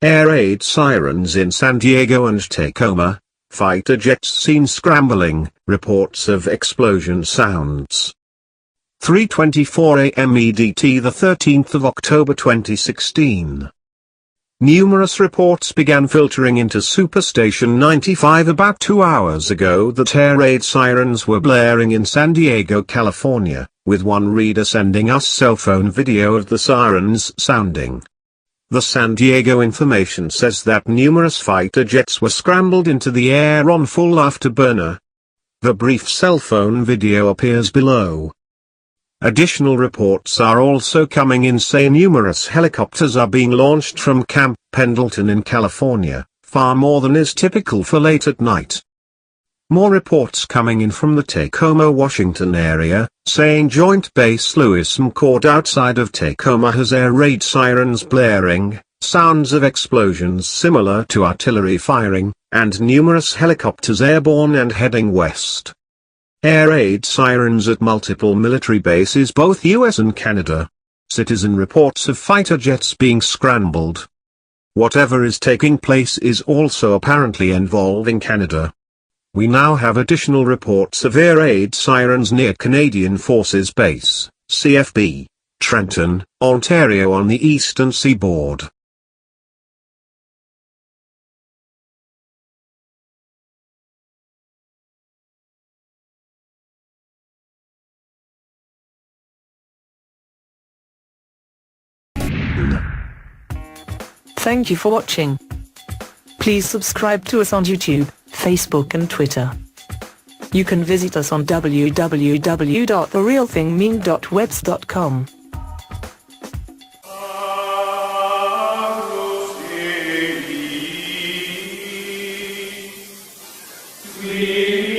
Air raid sirens in San Diego and Tacoma. Fighter jets seen scrambling, reports of explosion sounds. 3:24 a.m. EDT, the 13th of October 2016. Numerous reports began filtering into Superstation 95 about 2 hours ago that air raid sirens were blaring in San Diego, California, with one reader sending us cell phone video of the sirens sounding. The San Diego information says that numerous fighter jets were scrambled into the air on full afterburner. The brief cell phone video appears below. Additional reports are also coming in saying numerous helicopters are being launched from Camp Pendleton in California, far more than is typical for late at night. More reports coming in from the Tacoma, Washington area, saying Joint Base Lewis-McChord outside of Tacoma has air raid sirens blaring, sounds of explosions similar to artillery firing, and numerous helicopters airborne and heading west. Air raid sirens at multiple military bases, both US and Canada. Citizen reports of fighter jets being scrambled. Whatever is taking place is also apparently involving Canada. We now have additional reports of air raid sirens near Canadian Forces Base, CFB, Trenton, Ontario on the eastern seaboard. Thank you for watching. Please subscribe to us on YouTube, Facebook and Twitter. You can visit us on www.therealthingmeme.webs.com.